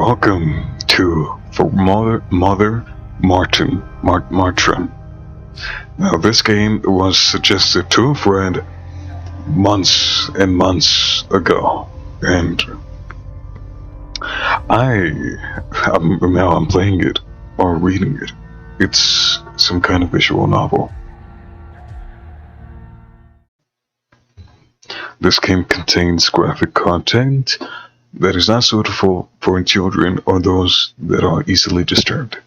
Welcome to for Mother Matron. Now, this game was suggested to a friend months and months ago, and I'm playing it or reading it. It's some kind of visual novel. This game contains graphic content that is not suitable for children or those that are easily disturbed.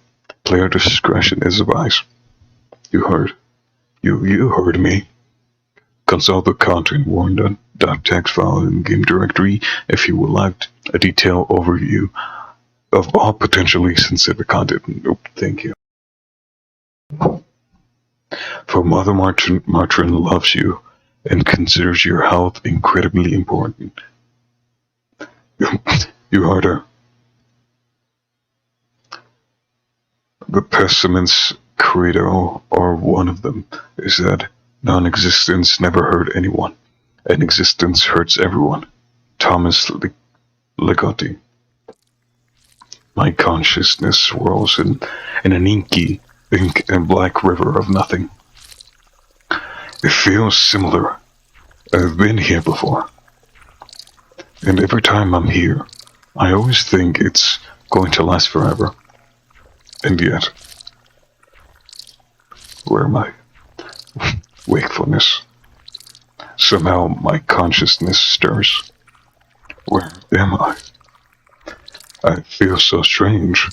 Player discretion is advised. You heard me. Consult the content warned.txt file in game directory if you would like a detailed overview of all potentially sensitive content. Nope, thank you. For Mother Matron loves you and considers your health incredibly important. You heard her. The pessimist's credo, or one of them, is that non-existence never hurt anyone, and existence hurts everyone. Thomas Ligotti. My consciousness swirls in an inky, ink and black river of nothing. It feels similar. I've been here before. And every time I'm here, I always think it's going to last forever. And yet, where am I? Wakefulness. Somehow my consciousness stirs. Where am I? I feel so strange.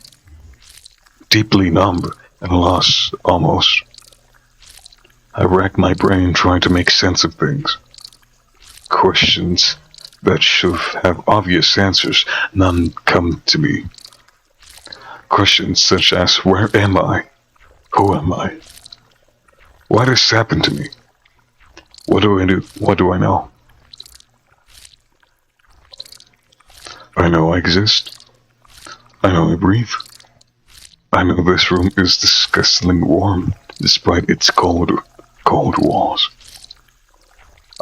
Deeply numb and lost, almost. I rack my brain trying to make sense of things. Questions that should have obvious answers, none come to me. Questions such as, where am I? Who am I? Why does this happen to me? What do I do? What do I know? I know I exist. I know I breathe. I know this room is disgustingly warm, despite its cold walls.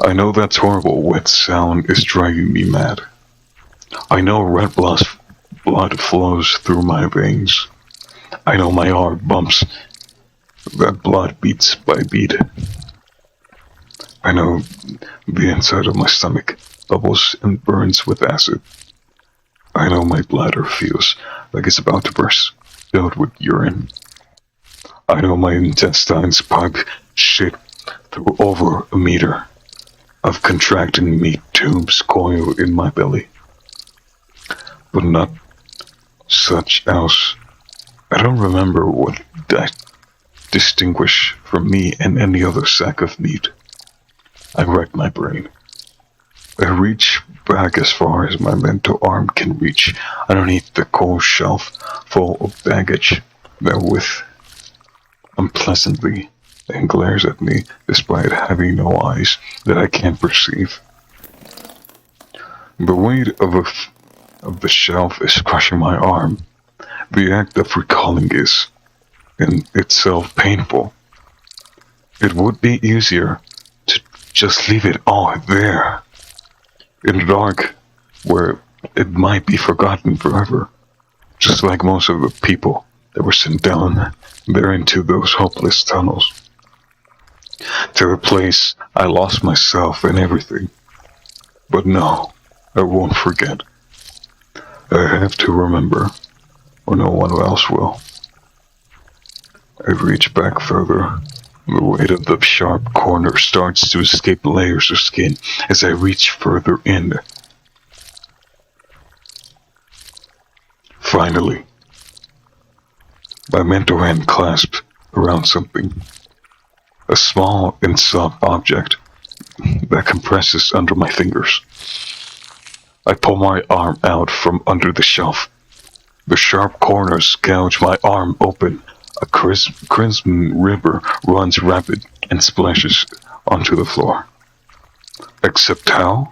I know that horrible wet sound is driving me mad. I know red blood flows through my veins. I know my heart bumps. That blood beats by beat. I know the inside of my stomach bubbles and burns with acid. I know my bladder feels like it's about to burst, filled with urine. I know my intestines pipe shit through over a meter of contracting meat tubes coil in my belly. But not such else. I don't remember what that distinguish from me and any other sack of meat. I rack my brain. I reach back as far as my mental arm can reach underneath the cold shelf full of baggage that with unpleasantly and glares at me despite having no eyes that I can't perceive. The weight of the shelf is crushing my arm. The act of recalling is, in itself, painful. It would be easier to just leave it all there, in the dark, where it might be forgotten forever, just like most of the people that were sent down there into those hopeless tunnels. To the place I lost myself and everything. But no, I won't forget. I have to remember, or no one else will. I reach back further. The weight of the sharp corner starts to escape layers of skin as I reach further in. Finally, my mental hand clasps around something. A small and soft object that compresses under my fingers. I pull my arm out from under the shelf. The sharp corners gouge my arm open. A crimson river runs rapid and splashes onto the floor. Except how?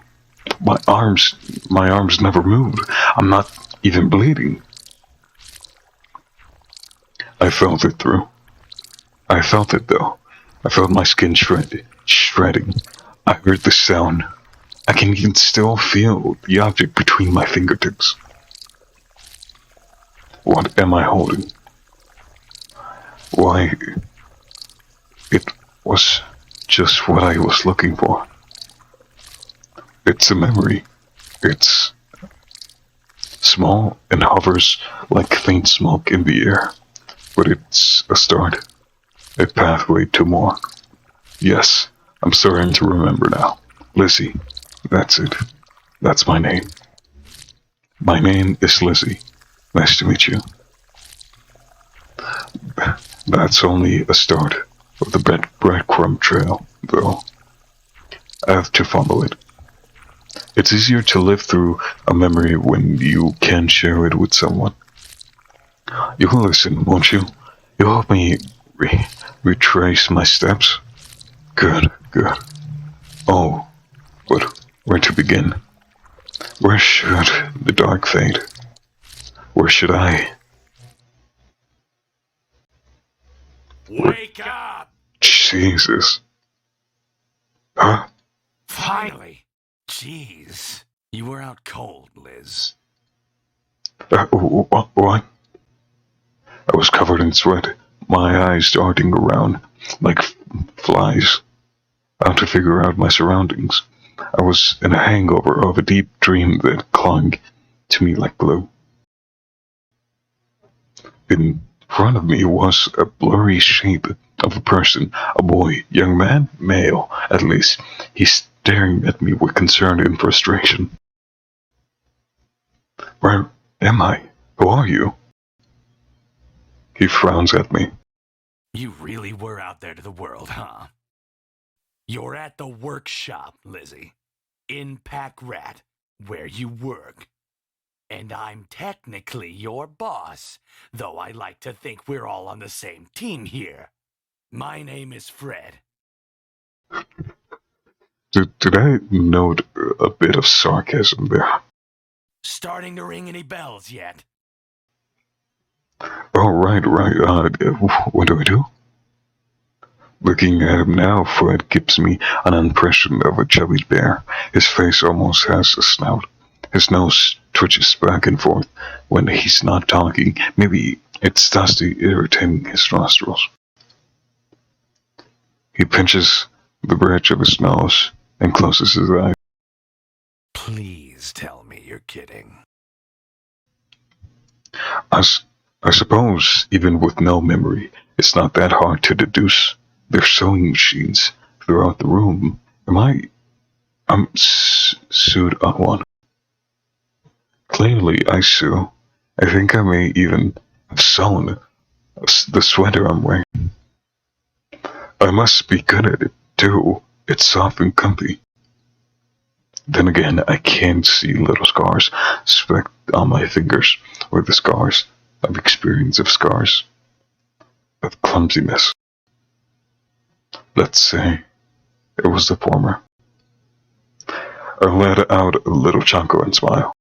My arms never moved. I'm not even bleeding. I felt it through. I felt it though. I felt my skin shredding. I heard the sound. I can even still feel the object between my fingertips. What am I holding? Why, it was just what I was looking for. It's a memory. It's small and hovers like faint smoke in the air, but it's a start, a pathway to more. Yes, I'm starting to remember now. Lizzie, that's it. That's my name. My name is Lizzie. Nice to meet you. That's only a start of the breadcrumb trail, though. I have to follow it. It's easier to live through a memory when you can share it with someone. You'll listen, won't you? You'll help me retrace my steps? Good, good. Oh, but where to begin? Where should the dark fade? Where should I? Wake up! Jesus. Huh? Finally. Jeez. You were out cold, Liz. What? I was covered in sweat, my eyes darting around like flies, out to figure out my surroundings. I was in a hangover of a deep dream that clung to me like glue. In front of me was a blurry shape of a person, a boy, young man, male, at least. He's staring at me with concern and frustration. Where am I? Who are you? He frowns at me. You really were out there to the world, huh? You're at the workshop, Lizzie. In Pack Rat, where you work. And I'm technically your boss, though I like to think we're all on the same team here. My name is Fred. Did I note a bit of sarcasm there? Starting to ring any bells yet? Oh, right. What do I do? Looking at him now, Fred gives me an impression of a chubby bear. His face almost has a snout. His nose twitches back and forth when he's not talking. Maybe it's dusty, irritating his nostrils. He pinches the bridge of his nose and closes his eyes. Please tell me you're kidding. I suppose, even with no memory, it's not that hard to deduce. There's sewing machines throughout the room. I'm sewed on one. Clearly, I sew. I think I may even have sewn the sweater I'm wearing. I must be good at it, too. It's soft and comfy. Then again, I can't see little scars specked on my fingers, or the scars of experience of scars of clumsiness. Let's say it was the former. I let out a little chuckle and smile.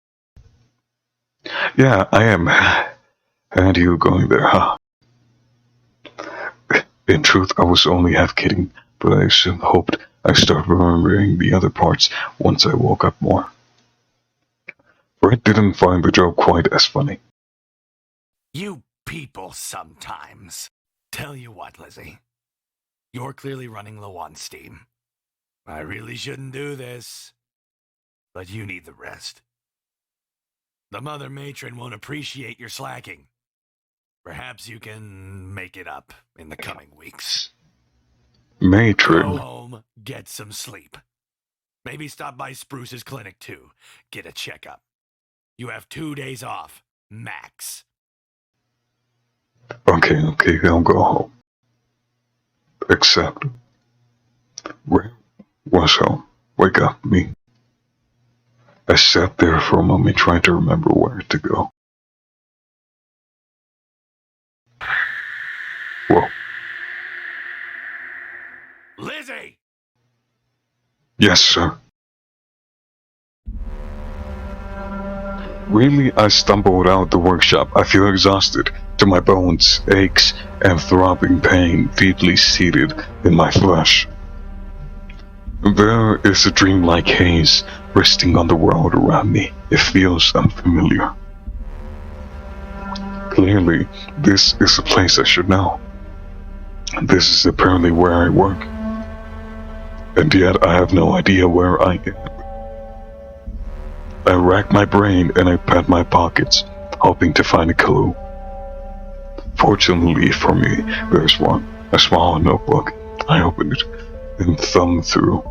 Yeah, I am. And you going there, huh? In truth, I was only half kidding, but I soon hoped I start remembering the other parts once I woke up more. Fred didn't find the joke quite as funny. You people sometimes. Tell you what, Lizzie. You're clearly running low on steam. I really shouldn't do this, but you need the rest. The mother matron won't appreciate your slacking. Perhaps you can make it up in the coming weeks. Matron. Go home, get some sleep. Maybe stop by Spruce's clinic too. Get a checkup. You have 2 days off, max. Okay, I'll go home. Except, where was home? Wake up, me. I sat there for a moment trying to remember where to go. Whoa. Lizzie! Yes, sir. Really, I stumbled out the workshop. I feel exhausted to my bones, aches, and throbbing pain deeply seated in my flesh. There is a dreamlike haze resting on the world around me. It feels unfamiliar. Clearly, this is a place I should know. This is apparently where I work. And yet I have no idea where I am. I rack my brain and I pat my pockets, hoping to find a clue. Fortunately for me, there's one. A small notebook. I open it and thumb through.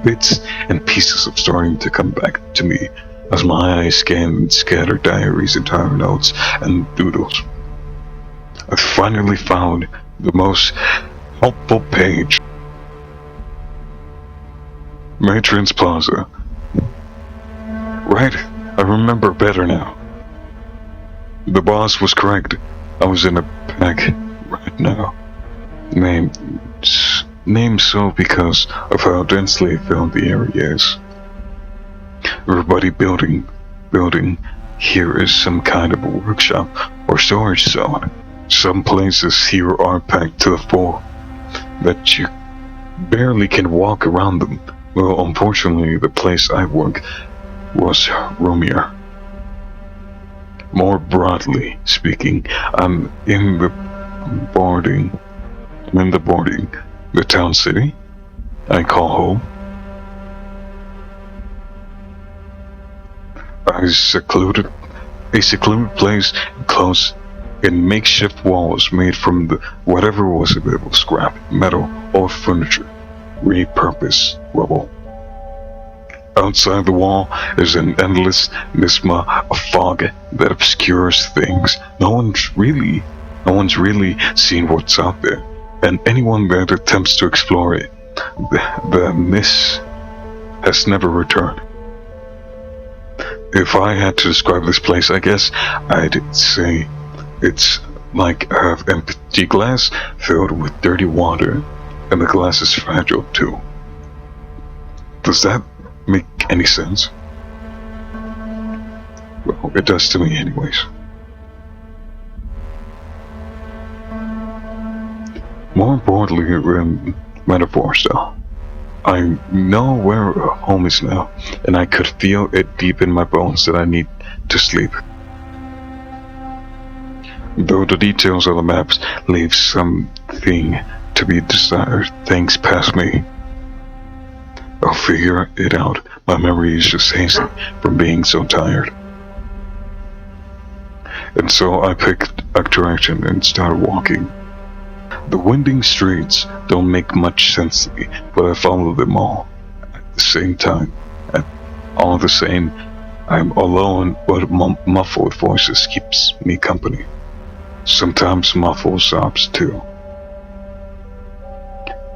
Bits and pieces of starting to come back to me as my eyes scan and scatter diaries, entire notes, and doodles. I finally found the most helpful page. Matron's Plaza. Right, I remember better now. The boss was correct. I was in a pack right now. Named so because of how densely filled the area is. Everybody building here is some kind of a workshop or storage zone. Some places here are packed to the full that you barely can walk around them. Well, unfortunately, the place I work was roomier. More broadly speaking, I'm in the boarding, the town city I call home. A secluded place enclosed in makeshift walls made from whatever was available: scrap, metal, old furniture, repurposed rubble. Outside the wall is an endless miasma of fog that obscures things. No one's really seen what's out there, and anyone that attempts to explore it, the mist has never returned. If I had to describe this place, I guess I'd say it's like I have empty glass filled with dirty water, and the glass is fragile too. Does that make any sense? Well, it does to me anyways. More broadly than metaphors though, I know where home is now, and I could feel it deep in my bones that I need to sleep. Though the details of the maps leave something to be desired, things past me. I'll figure it out. My memory is just hazy from being so tired. And so I picked a direction and started walking. The winding streets don't make much sense to me, but I follow them all at the same time. All the same, I'm alone, but muffled voices keeps me company. Sometimes muffled sobs too.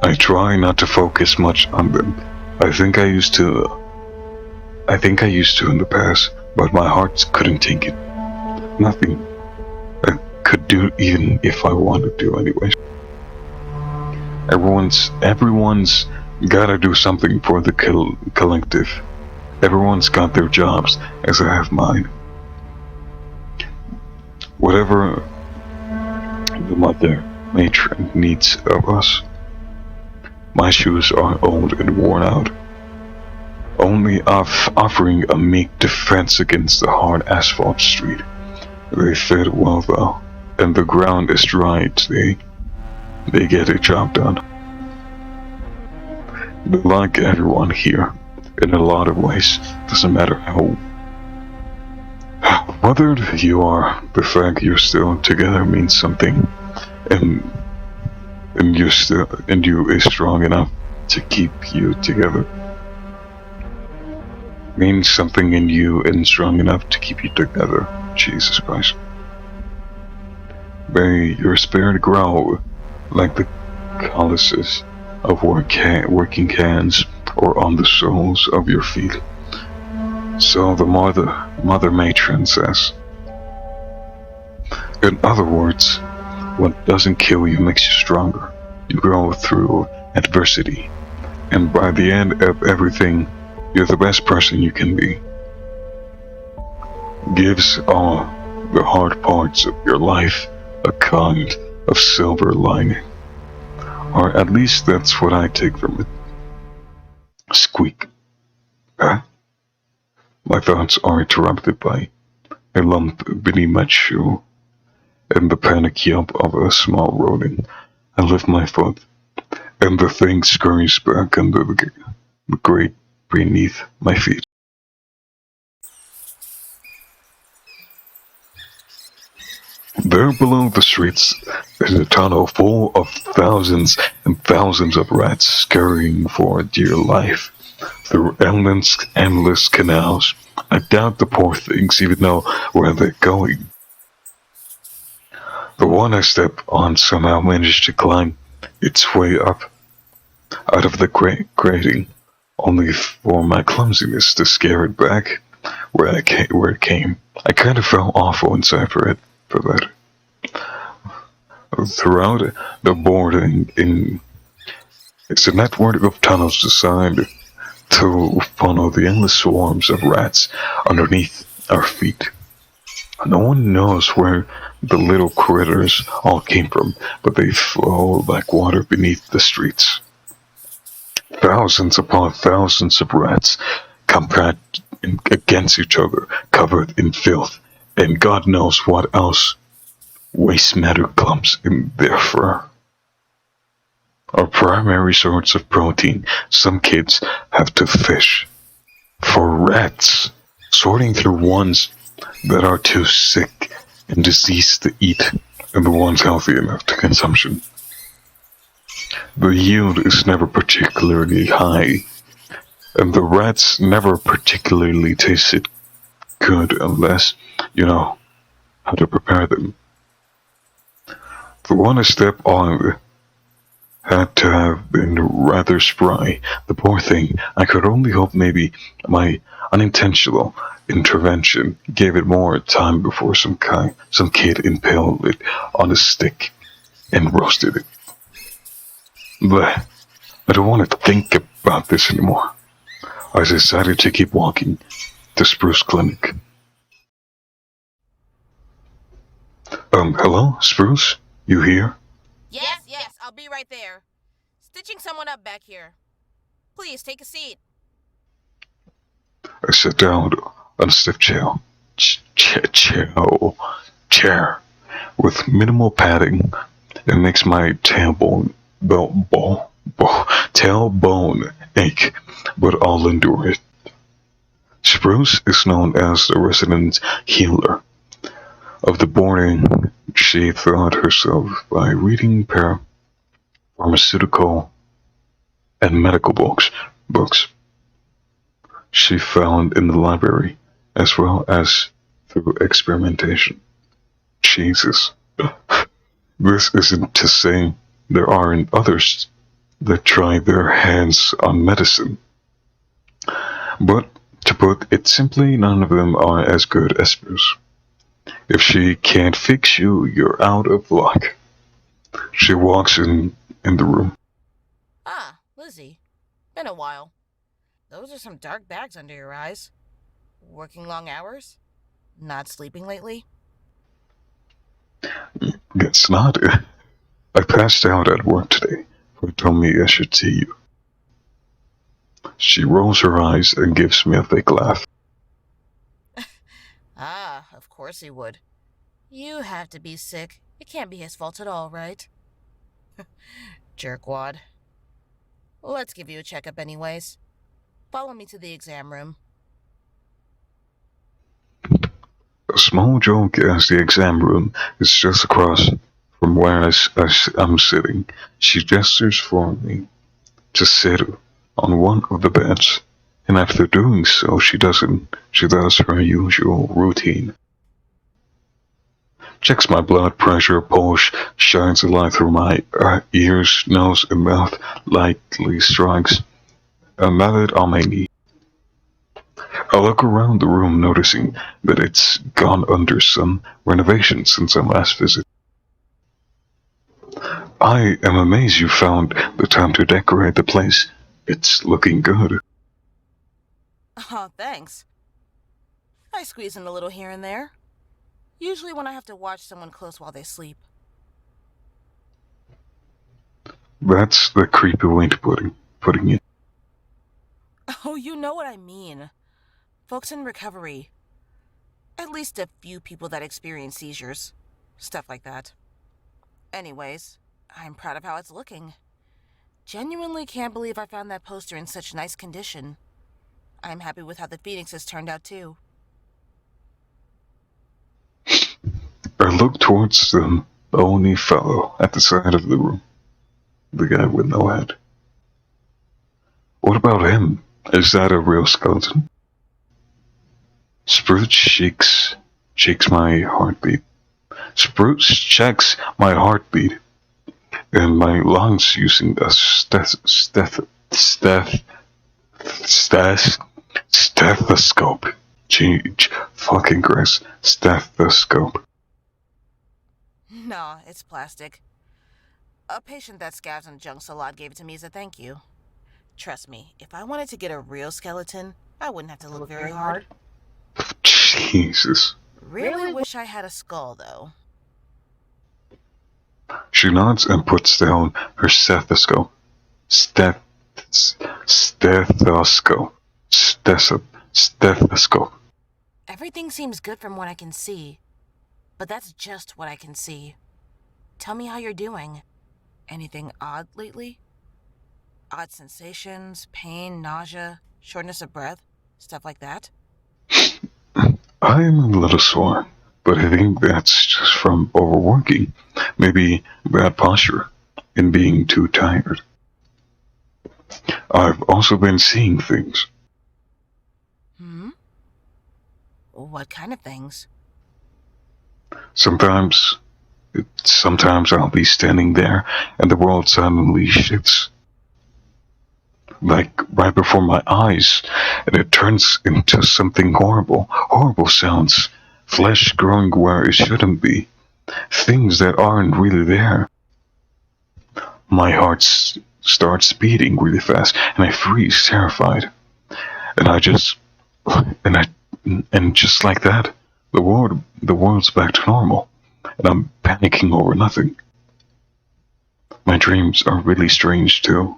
I try not to focus much on them. I think I used to in the past, but my heart couldn't take it. Nothing I could do, even if I wanted to anyway. Everyone's gotta do something for the collective. Everyone's got their jobs, as I have mine. Whatever the mother matron needs of us. My shoes are old and worn out, only offering a meek defense against the hard asphalt street. They fit well though, and the ground is dry today. They get a job done. They like everyone here, in a lot of ways. Doesn't matter how. Whether you are, the fact you're still together means something, and you is strong enough to keep you together. Means something in you and strong enough to keep you together. Jesus Christ. May your spirit grow like the calluses of working hands, or on the soles of your feet. So the mother matron says. In other words, what doesn't kill you makes you stronger. You grow through adversity, and by the end of everything, you're the best person you can be. Gives all the hard parts of your life a kind of silver lining. Or at least that's what I take from it. Squeak. Huh? My thoughts are interrupted by a lump beneath my shoe, and the panic yelp of a small rodent. I lift my foot, and the thing scurries back under the grate beneath my feet. There below the streets is a tunnel full of thousands and thousands of rats scurrying for dear life through endless canals. I doubt the poor things even know where they're going. The one I step on somehow managed to climb its way up out of the grating, only for my clumsiness to scare it back where it came. I kind of felt awful inside for that. Throughout the boarding it's a network of tunnels designed to funnel the endless swarms of rats underneath our feet. No one knows where the little critters all came from, but they flow like water beneath the streets. Thousands upon thousands of rats compact against each other, covered in filth, and God knows what else waste matter clumps in their fur. Our primary source of protein, some kids have to fish for rats, sorting through ones that are too sick and diseased to eat and the ones healthy enough to consumption. The yield is never particularly high, and the rats never particularly tasted good unless you know how to prepare them. The one I step on had to have been rather spry. The poor thing, I could only hope maybe my unintentional intervention gave it more time before some kid impaled it on a stick and roasted it. But I don't want to think about this anymore. I decided to keep walking to Spruce Clinic. Hello, Spruce? You here? Yes, I'll be right there. Stitching someone up back here. Please, take a seat. I sat down on a stiff chair with minimal padding. It makes my tailbone ache, but I'll endure it. Spruce is known as the resident healer of the boarding. She taught herself by reading pharmaceutical and medical books she found in the library, as well as through experimentation. Jesus. This isn't to say there aren't others that try their hands on medicine. But, to put it simply, none of them are as good as Spruce. If she can't fix you, you're out of luck. She walks in the room. Ah, Lizzie. Been a while. Those are some dark bags under your eyes. Working long hours? Not sleeping lately? Guess not. I passed out at work today. Who told me I should see you? She rolls her eyes and gives me a fake laugh. Ah, of course he would. You have to be sick. It can't be his fault at all, right? Jerkwad. Let's give you a checkup anyways. Follow me to the exam room. A small joke as the exam room is just across from where I'm sitting. She gestures for me to sit on one of the beds, and after doing so, she does her usual routine. Checks my blood pressure, pulse, shines a light through my ears, nose, and mouth, lightly strikes a mallet on my knee. I look around the room, noticing that it's gone under some renovation since our last visit. I am amazed you found the time to decorate the place. It's looking good. Oh, thanks. I squeeze in a little here and there. Usually when I have to watch someone close while they sleep. That's the creepy way to putting it. Oh, you know what I mean. Folks in recovery. At least a few people that experience seizures. Stuff like that. Anyways, I'm proud of how it's looking. Genuinely can't believe I found that poster in such nice condition. I'm happy with how the Phoenixes turned out too. I look towards the bony fellow at the side of the room. The guy with no head. What about him? Is that a real skeleton? Spruce shakes my heartbeat. Spruce checks my heartbeat and my lungs using a stethoscope. Change fucking Chris. Stethoscope. Nah, it's plastic. A patient that scabs and junks a lot gave it to me as a thank you. Trust me, if I wanted to get a real skeleton, I wouldn't have to look very hard. Jesus. Really wish I had a skull, though. She nods and puts down her stethoscope. Stethoscope. Everything seems good from what I can see. But that's just what I can see. Tell me how you're doing. Anything odd lately? Odd sensations, pain, nausea, shortness of breath, stuff like that? I am a little sore, but I think that's just from overworking. Maybe bad posture and being too tired. I've also been seeing things. What kind of things? Sometimes I'll be standing there and the world suddenly shifts. Like right before my eyes, and it turns into something horrible. Horrible sounds. Flesh growing where it shouldn't be. Things that aren't really there. My heart starts beating really fast, and I freeze, terrified. And just like that, the world's back to normal, and I'm panicking over nothing. My dreams are really strange too.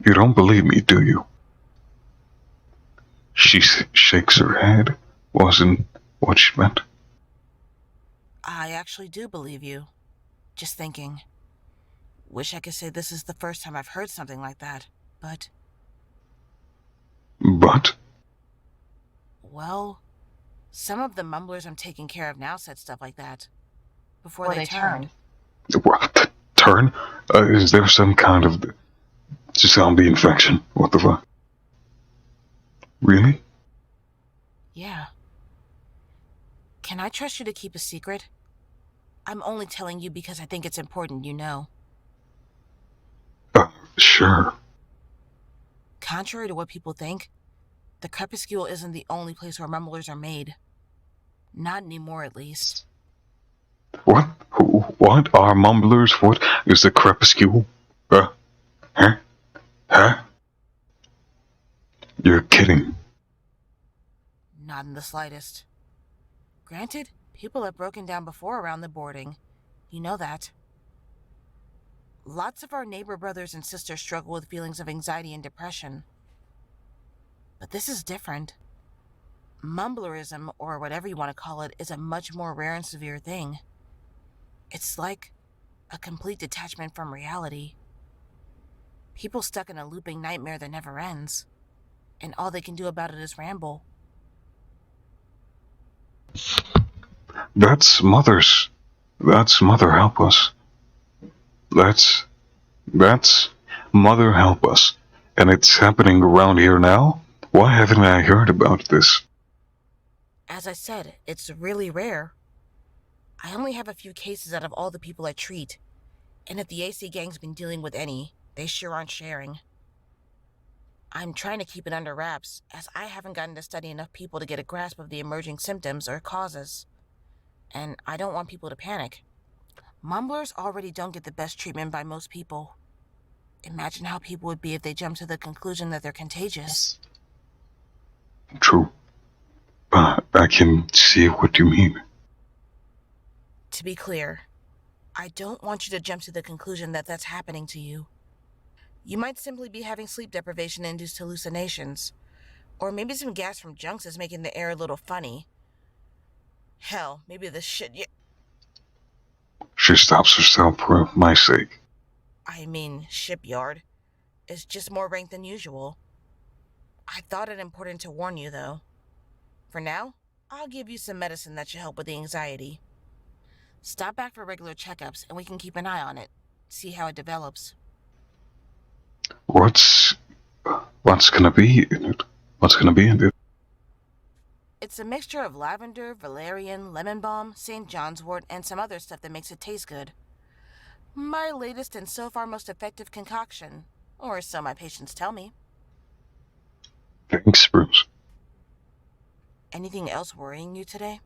You don't believe me, do you? She shakes her head. Wasn't what she meant. I actually do believe you. Just thinking. Wish I could say this is the first time I've heard something like that, but... But? Well, some of the mumblers I'm taking care of now said stuff like that. Before they turned. What? Turn? Is there some kind of zombie infection? What the fuck? Really? Yeah. Can I trust you to keep a secret? I'm only telling you because I think it's important you know. Sure. Contrary to what people think, the Crepuscule isn't the only place where mumblers are made. Not anymore, at least. What? What are mumblers? What is the Crepuscule? Huh? Huh? You're kidding. Not in the slightest. Granted, people have broken down before around the boarding. You know that. Lots of our neighbor brothers and sisters struggle with feelings of anxiety and depression. But this is different. Mumblerism, or whatever you want to call it, is a much more rare and severe thing. It's like a complete detachment from reality. People stuck in a looping nightmare that never ends. And all they can do about it is ramble. That's Mother, help us. That's Mother, help us. And it's happening around here now? Why haven't I heard about this? As I said, it's really rare. I only have a few cases out of all the people I treat. And if the AC gang's been dealing with any, they sure aren't sharing. I'm trying to keep it under wraps, as I haven't gotten to study enough people to get a grasp of the emerging symptoms or causes. And I don't want people to panic. Mumblers already don't get the best treatment by most people. Imagine how people would be if they jumped to the conclusion that they're contagious. True. I can see what you mean. To be clear, I don't want you to jump to the conclusion that that's happening to you. You might simply be having sleep deprivation-induced hallucinations, Or maybe some gas from junks is making the air a little funny. Hell, maybe the shit. She stops herself for my sake. I mean, shipyard. Is just more rank than usual. I thought it important to warn you, though. For now, I'll give you some medicine that should help with the anxiety. Stop back for regular checkups, and we can keep an eye on it. See how it develops. What's gonna be in it? What's gonna be in it? It's a mixture of lavender, valerian, lemon balm, St. John's wort, and some other stuff that makes it taste good. My latest and so far most effective concoction, or so my patients tell me. Thanks, Bruce. Anything else worrying you today?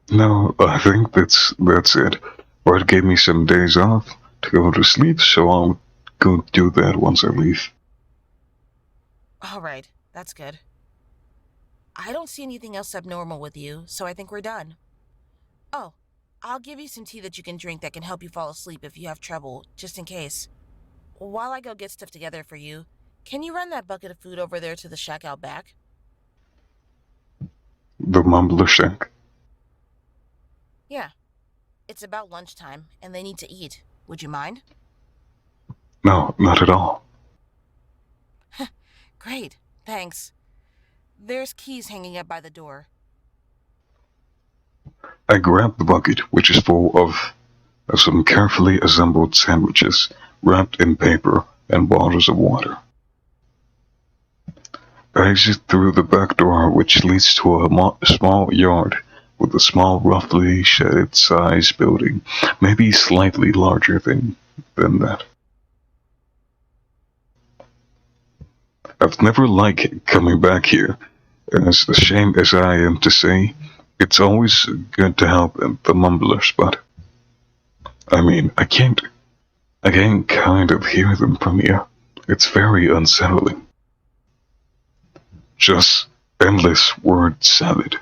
No, I think that's it. Bart gave me some days off to go to sleep, so I'll go do that once I leave. Alright, that's good. I don't see anything else abnormal with you, so I think we're done. Oh, I'll give you some tea that you can drink that can help you fall asleep if you have trouble, just in case. While I go get stuff together for you, can you run that bucket of food over there to the shack out back? The Mumbler Shack. Yeah. It's about lunchtime, and they need to eat. Would you mind? No, not at all. Great, thanks. There's keys hanging up by the door. I grab the bucket, which is full of some carefully assembled sandwiches, wrapped in paper, and bottles of water. I exit through the back door, which leads to a small yard with a small, roughly shed-sized building, maybe slightly larger than that. I've never liked coming back here. As ashamed as I am to say, it's always good to help the mumblers, but I mean, I can kind of hear them from here. It's very unsettling. Just endless word salad.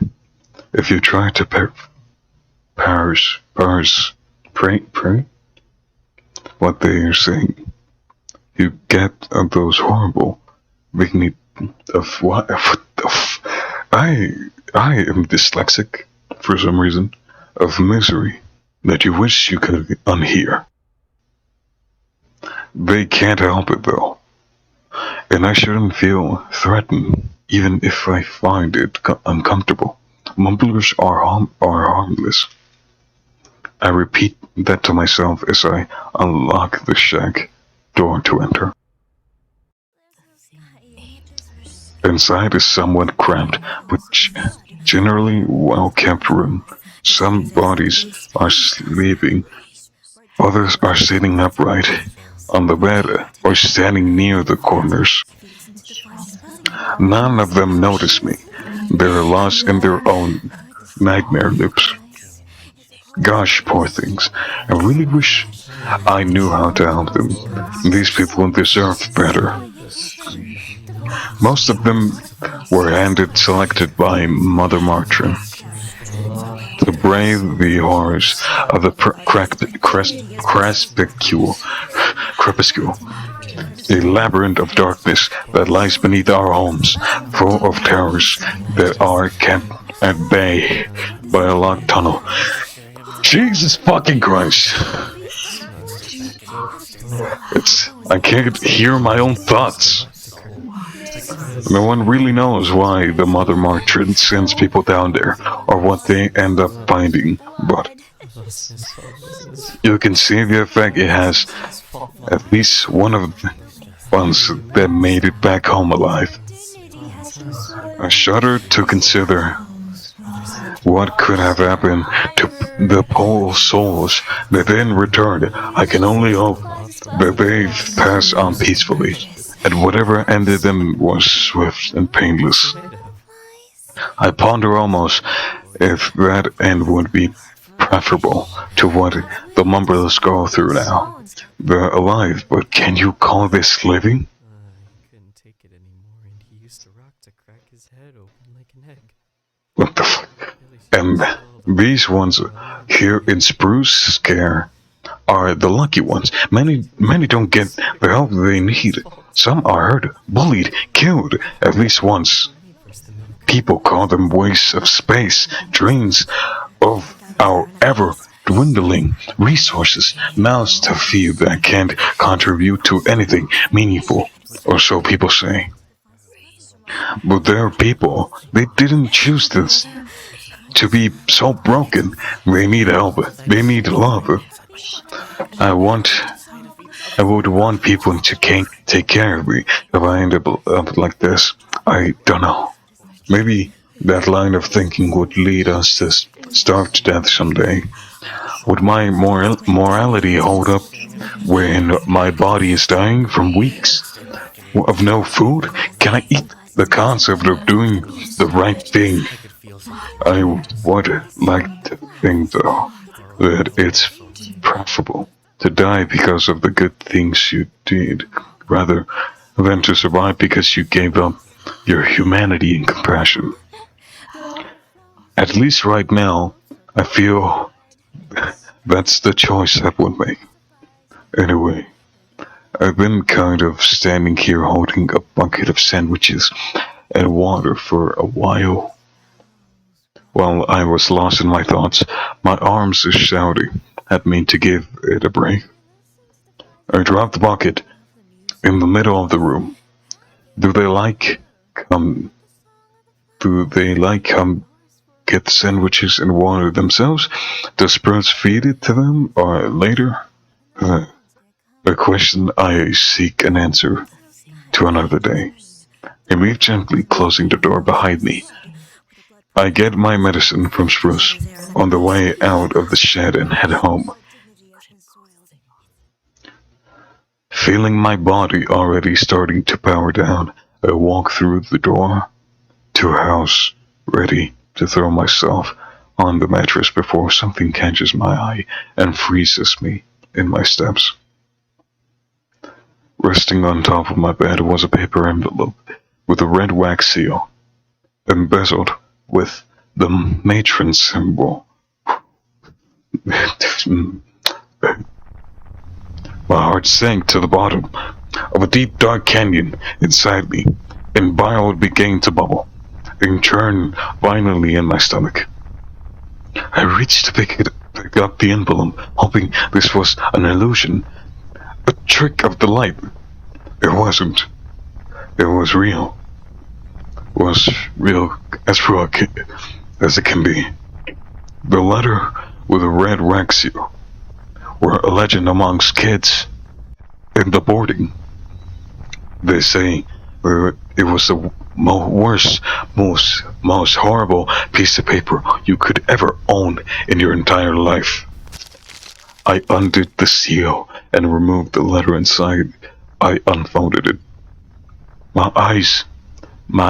If you try to parse what they are saying, you get those horrible beginning of what I am dyslexic for some reason, of misery that you wish you could unhear. They can't help it though, and I shouldn't feel threatened even if I find it uncomfortable. Mumblers are harmless. I repeat that to myself as I unlock the shack door to enter. Inside is somewhat cramped, but generally well-kept room. Some bodies are sleeping, others are sitting upright on the bed or standing near the corners. None of them notice me. They're lost in their own nightmare loops. Gosh, poor things. I really wish I knew how to help them. These people deserve better. Most of them were selected by Mother Matron to brave the horrors of the crepuscule, a labyrinth of darkness that lies beneath our homes, full of terrors that are kept at bay by a locked tunnel. Jesus fucking Christ! I can't hear my own thoughts. No one really knows why the Mother Matron sends people down there, or what they end up finding, but you can see the effect it has. At least one of the ones that made it back home alive. I shudder to consider what could have happened to the poor souls that then returned. I can only hope that they've passed on peacefully, and whatever ended them was swift and painless. I ponder almost if that end would be preferable to what the mumblers go through now. They're alive, but can you call this living? He couldn't take it anymore, and he used a rock to crack his head open like an egg. What the fuck? And these ones here in Spruce Scare are the lucky ones. Many don't get the help they need. Some are hurt, bullied, killed at least once. People call them wastes of space, drains of our ever dwindling resources, mouths to feed that can't contribute to anything meaningful, or so people say. But there are people, they didn't choose this to be so broken. They need help, they need love. I want I would want people to take care of me if I end up like this. I don't know. Maybe that line of thinking would lead us to starve to death someday. Would my morality hold up when my body is dying from weeks of no food? Can I eat the concept of doing the right thing? I would like to think, though, that it's preferable to die because of the good things you did, rather than to survive because you gave up your humanity and compassion. At least right now, I feel that's the choice I would make. Anyway, I've been kind of standing here holding a bucket of sandwiches and water for a while. While I was lost in my thoughts, my arms shouting at me to give it a break. I dropped the bucket in the middle of the room. Do they like come? Do they like come get the sandwiches and water themselves? Does Sprouts feed it to them or later? Uh, a question I seek an answer to another day. I leave gently, closing the door behind me. I get my medicine from Spruce on the way out of the shed and head home. Feeling my body already starting to power down, I walk through the door to a house, ready to throw myself on the mattress before something catches my eye and freezes me in my steps. Resting on top of my bed was a paper envelope with a red wax seal, embezzled with the Matron symbol. My heart sank to the bottom of a deep dark canyon inside me, and bile began to bubble and churn violently in my stomach. I reached to pick up the envelope, hoping this was an illusion, a trick of the light. It wasn't. It was real. It was real as it can be. The letter with a red wax seal were a legend amongst kids in the boarding. They say it was the most horrible piece of paper you could ever own in your entire life. I undid the seal and removed the letter inside. I unfolded it. My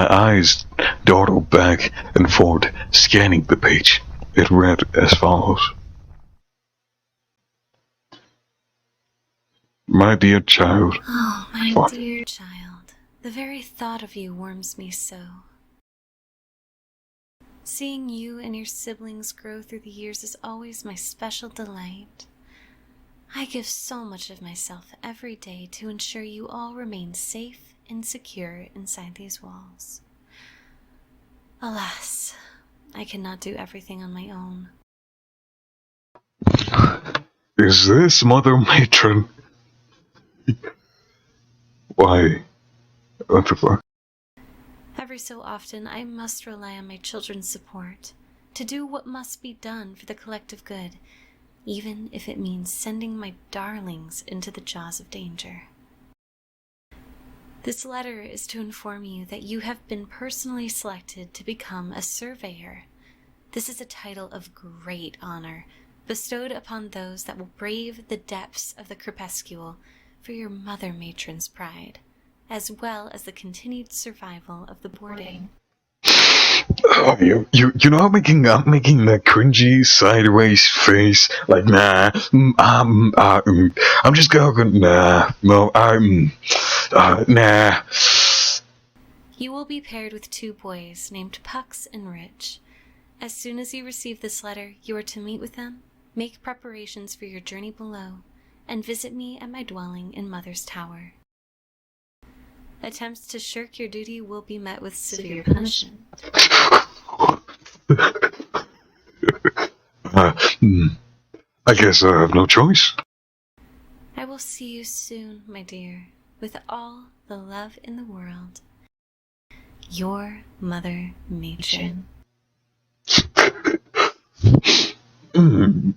eyes dawdled back and forth, scanning the page. It read as follows. My dear child. Oh, my dear child, the very thought of you warms me so. Seeing you and your siblings grow through the years is always my special delight. I give so much of myself every day to ensure you all remain safe and secure inside these walls. Alas, I cannot do everything on my own. Is this Mother Matron? Why? What the fuck? Every so often, I must rely on my children's support to do what must be done for the collective good, even if it means sending my darlings into the jaws of danger. This letter is to inform you that you have been personally selected to become a surveyor. This is a title of great honor, bestowed upon those that will brave the depths of the crepuscule for your Mother Matron's pride, as well as the continued survival of the boarding. Oh, you know I'm making that cringy sideways face like nah I'm just going nah no nah. You will be paired with 2 boys named Pucks and Rich. As soon as you receive this letter, you are to meet with them, make preparations for your journey below, and visit me at my dwelling in Mother's Tower. Attempts to shirk your duty will be met with severe punishment. I guess I have no choice. I will see you soon, my dear, with all the love in the world. Your Mother Matron.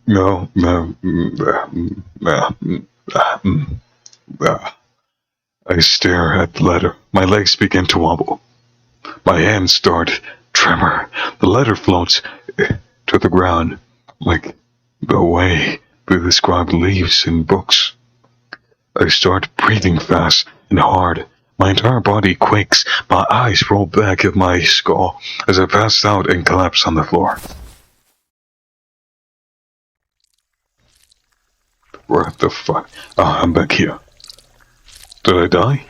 No. I stare at the letter. My legs begin to wobble. My hands start tremor. The letter floats to the ground like the way they describe leaves in books. I start breathing fast and hard. My entire body quakes. My eyes roll back at my skull as I pass out and collapse on the floor. What the fuck? Ah, I'm back here. Did I die?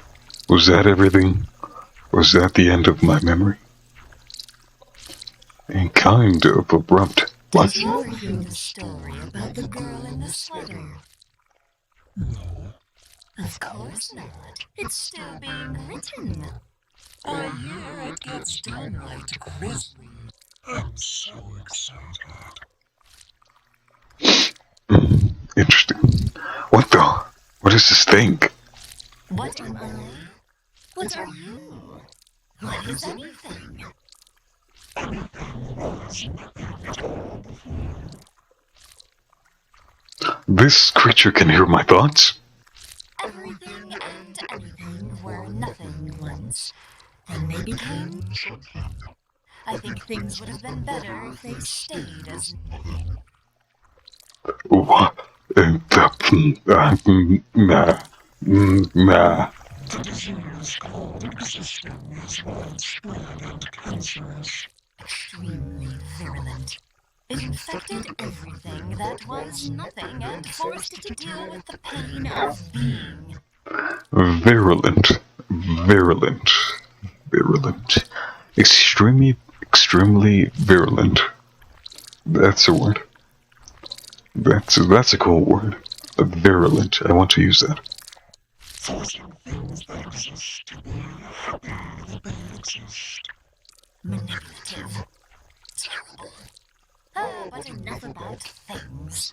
Was that everything? Was that the end of my memory? And kind of abrupt. What? Did you ever hear the story about the girl in the sweater? No. Of course not. It's still being written. A year it gets downright grisly. I'm so excited. Interesting. What the? What is this thing? What am I? What are you? What is anything? This creature can hear my thoughts? Everything and anything were nothing once. Then they became something. I think things would have been better if they stayed as nothing. What? The disease called existing is widespread and cancerous. Extremely virulent. It infected everything that was nothing and forced it to deal with the pain of being. Virulent. Extremely virulent. That's a word. That's a cool word. Virulent. I want to use that. Forcing things that exist to be happy that they exist. Manipulative. Terrible. But enough about things.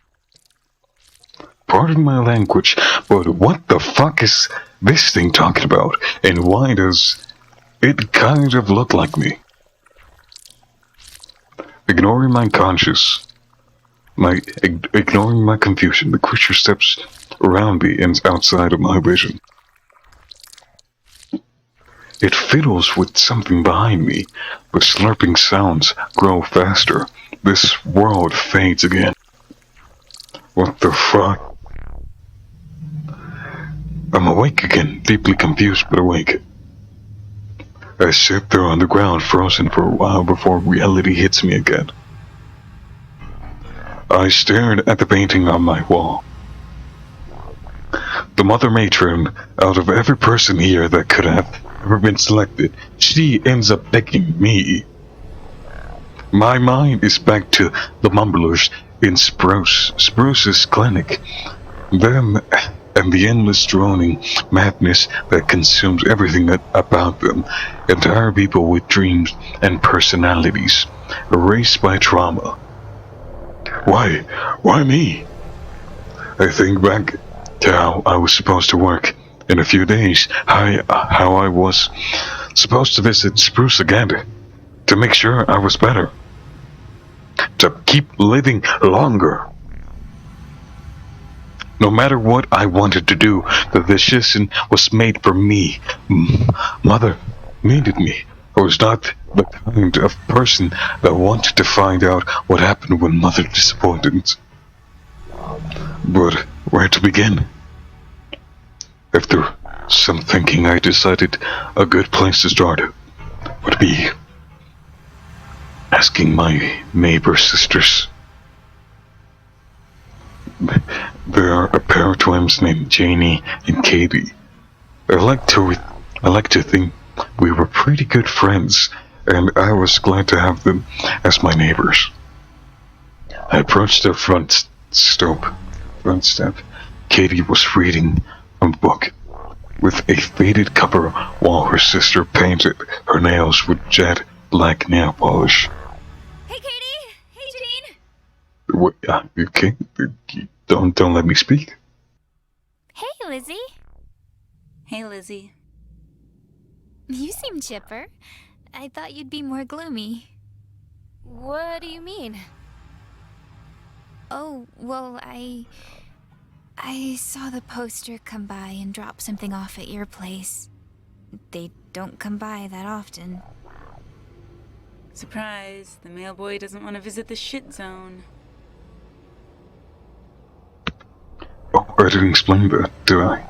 Pardon my language, but what the fuck is this thing talking about? And why does it kind of look like me? Ignoring my ignoring my confusion, the creature steps around me and outside of my vision. It fiddles with something behind me, but slurping sounds grow faster. This world fades again. What the fuck? I'm awake again, deeply confused but awake. I sit there on the ground, frozen for a while before reality hits me again. I stared at the painting on my wall. The Mother Matron, out of every person here that could have ever been selected, she ends up picking me. My mind is back to the mumblers in Spruce's clinic. Them and the endless droning madness that consumes everything about them. Entire people with dreams and personalities, erased by trauma. Why me? I think back to how I was supposed to work in a few days, how I was supposed to visit Spruce again, to make sure I was better, to keep living longer. No matter what I wanted to do, the decision was made for me. Mother needed me. I was not the kind of person that wanted to find out what happened when Mother disappointed. But where to begin? After some thinking, I decided a good place to start would be asking my neighbor sisters. There are a pair of twins named Janie and Katie. I like to think we were pretty good friends, and I was glad to have them as my neighbors. I approached their front step, Katie was reading a book with a faded cover while her sister painted her nails with jet black nail polish. Hey, Katie! Hey, Janine! What? Okay, don't let me speak. Hey, Lizzie. Hey, Lizzie. You seem chipper. I thought you'd be more gloomy. What do you mean? Oh, well, I saw the poster come by and drop something off at your place. They don't come by that often. Surprise, the mailboy doesn't want to visit the shit zone. Oh, I didn't explain that, did I?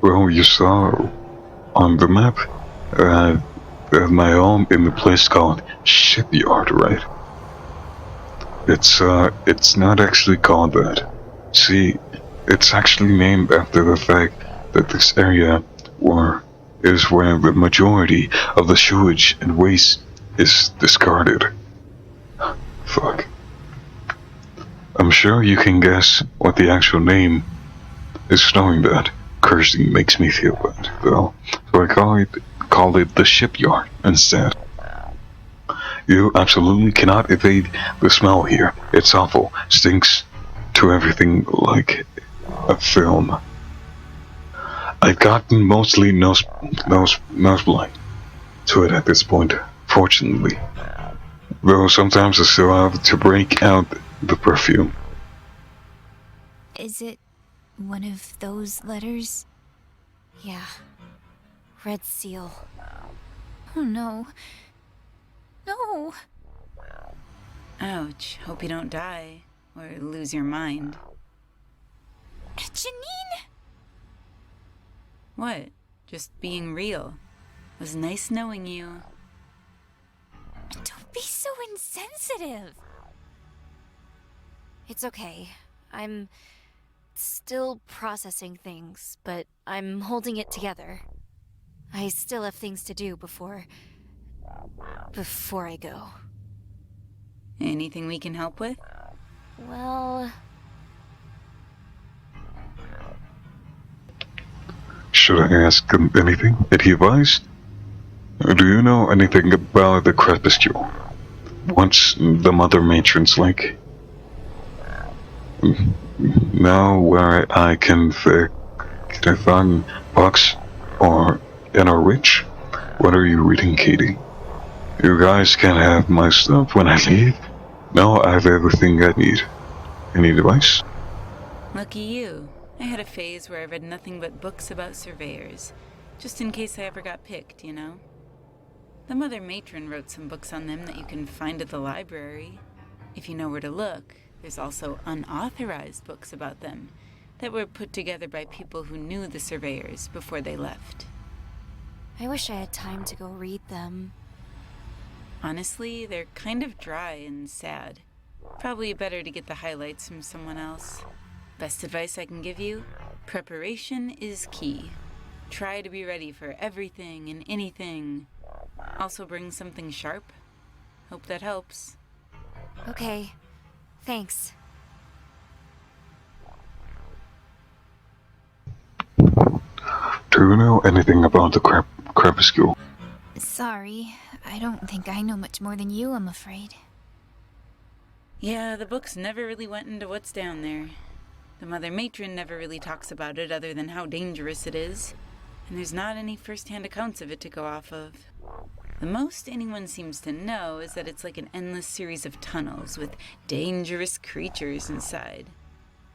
Well, you saw on the map, my home in the place called Shipyard, right? It's not actually called that. See, it's actually named after the fact that this area is where the majority of the sewage and waste is discarded. Fuck. I'm sure you can guess what the actual name is, knowing that. Cursing makes me feel bad, though, so I call it the Shipyard instead. You absolutely cannot evade the smell here. It's awful. Stinks to everything like a film. I've gotten mostly nose-blind to it at this point, fortunately. Though sometimes I still have to break out the perfume. Is it one of those letters? Yeah. Red seal. Oh no. No! Ouch, hope you don't die, or lose your mind. Janine! What? Just being real. Was nice knowing you. Don't be so insensitive! It's okay. I'm still processing things, but I'm holding it together. I still have things to do before I go. Anything we can help with? Well... Should I ask him anything? Did he advise? Do you know anything about the crepuscule? What's the mother matron's like? Now where I can find books or in a rich? What are you reading, Katie? You guys can have my stuff when I leave. Now I have everything I need. Any advice? Lucky you. I had a phase where I read nothing but books about surveyors. Just in case I ever got picked, you know? The mother matron wrote some books on them that you can find at the library. If you know where to look, there's also unauthorized books about them that were put together by people who knew the surveyors before they left. I wish I had time to go read them. Honestly, they're kind of dry and sad. Probably better to get the highlights from someone else. Best advice I can give you? Preparation is key. Try to be ready for everything and anything. Also bring something sharp. Hope that helps. Okay. Thanks. Do you know anything about the crepuscule? Sorry, I don't think I know much more than you, I'm afraid. Yeah, the books never really went into what's down there. The mother matron never really talks about it other than how dangerous it is, and there's not any first-hand accounts of it to go off of. The most anyone seems to know is that it's like an endless series of tunnels with dangerous creatures inside.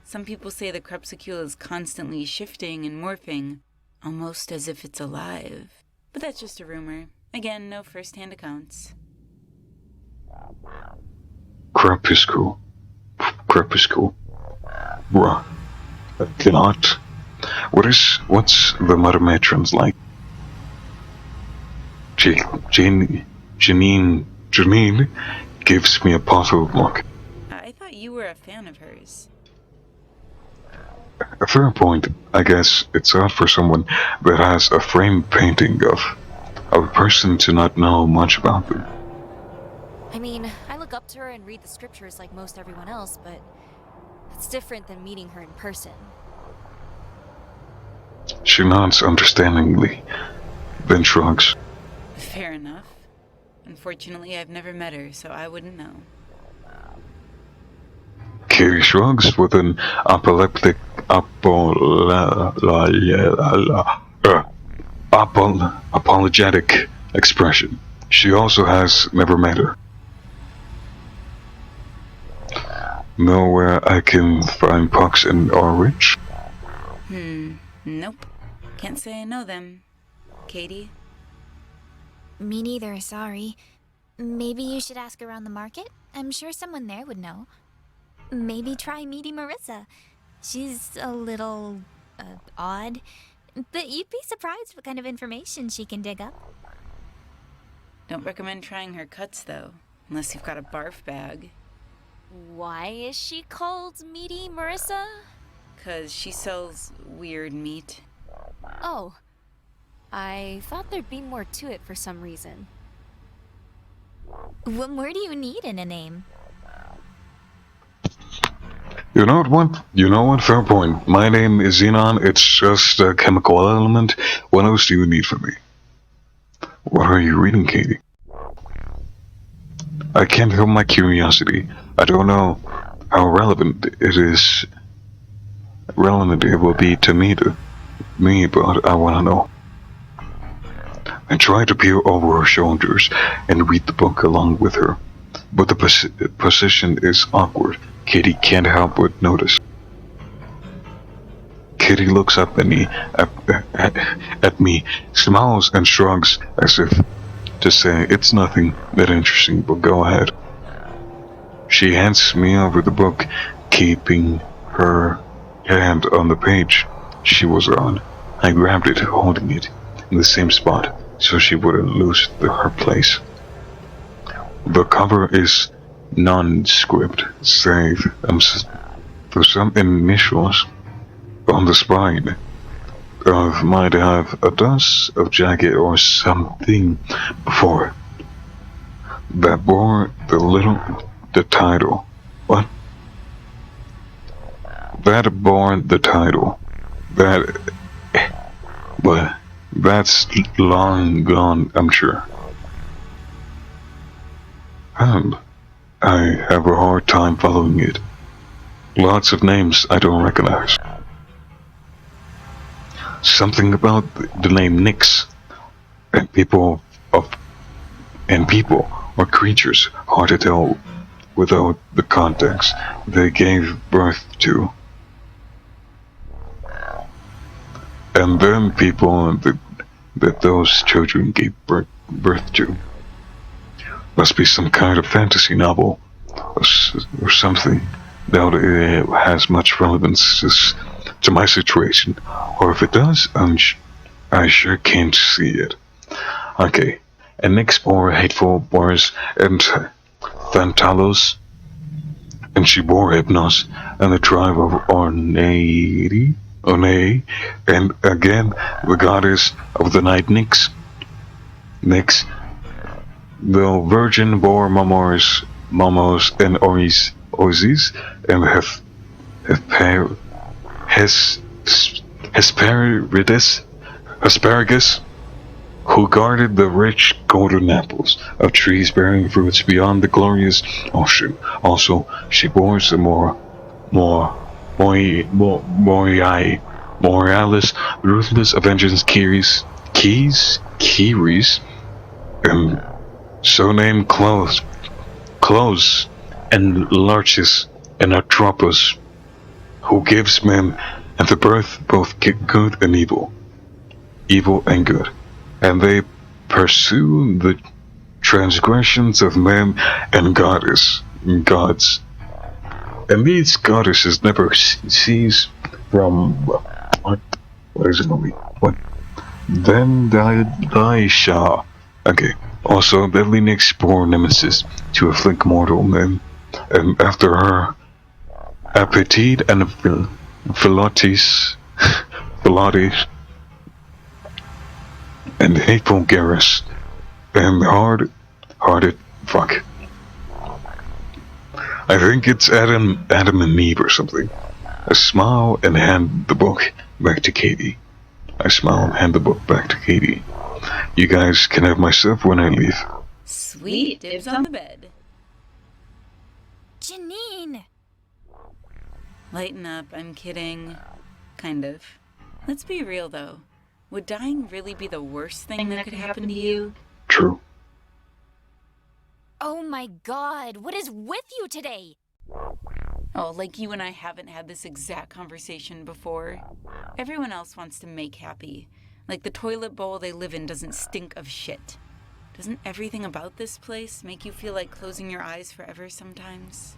Some people say the crepuscule is constantly shifting and morphing, almost as if it's alive. But that's just a rumor. Again, no first-hand accounts. Crepuscule. Bruh. I cannot. What's the mother matron's like? Janine gives me a puzzled look. I thought you were a fan of hers. A fair point. I guess it's odd for someone that has a framed painting of a person to not know much about them. I mean, I look up to her and read the scriptures like most everyone else, but It's different than meeting her in person. She nods understandingly, then shrugs. Fair enough. Unfortunately, I've never met her, so I wouldn't know. Katie shrugs with an apologetic expression. She also has never met her. Know where I can find Pucks and Orridge? Nope. Can't say I know them. Katie? Me neither, sorry. Maybe you should ask around the market? I'm sure someone there would know. Maybe try meeting Marissa. She's a little, odd. But you'd be surprised what kind of information she can dig up. Don't recommend trying her cuts, though. Unless you've got a barf bag. Why is she called Meaty Marissa? 'Cause she sells weird meat. Oh. I thought there'd be more to it for some reason. What more do you need in a name? You know what? Fair point. My name is Xenon. It's just a chemical element. What else do you need from me? What are you reading, Katie? I can't help my curiosity. I don't know how relevant it will be to me, but I want to know. I try to peer over her shoulders and read the book along with her, but the position is awkward. Katie can't help but notice. Katie looks up at me, smiles and shrugs as if to say it's nothing that interesting, but go ahead. She hands me over the book, keeping her hand on the page she was on. I grabbed it, holding it in the same spot so she wouldn't lose her place. The cover is nondescript, save for some initials on the spine. Might have a dust of jacket or something before that bore the title. What? That bore the title. But that's long gone, I'm sure. And I have a hard time following it. Lots of names I don't recognize. Something about the name Nyx and people or creatures hard to tell without the context they gave birth to. And then people that those children gave birth to. Must be some kind of fantasy novel or something. Doubt it has much relevance to my situation, or if it does, I sure can't see it. Okay, and Nyx bore hateful Boris and Thantalos, and she bore Hypnos and the tribe of Ornei, and again the goddess of the night Nyx. The Virgin bore Momos and Oasis, and Asparagus, who guarded the rich golden apples of trees bearing fruits beyond the glorious ocean. Also, she bore the Borealis, ruthless avengers Kiris, and so named Close, and Larches, and Atropos, who gives men and the birth both good and evil and good, and they pursue the transgressions of men and gods, and these goddesses never cease from what is it gonna be? What? Then Daisha. Okay. Also, deadly Nyx bore Nemesis to afflict mortal men, and after her, Appetit and Philotes, and hateful Garrus, and hard-hearted fuck. I think it's Adam and Eve or something. I smile and hand the book back to Katie. You guys can have my stuff when I leave. Sweet, dibs on the bed. Janine! Lighten up, I'm kidding. Kind of. Let's be real though. Would dying really be the worst thing that could happen to you? True. Oh my god, what is with you today? Oh, like you and I haven't had this exact conversation before. Everyone else wants to make happy. Like the toilet bowl they live in doesn't stink of shit. Doesn't everything about this place make you feel like closing your eyes forever sometimes?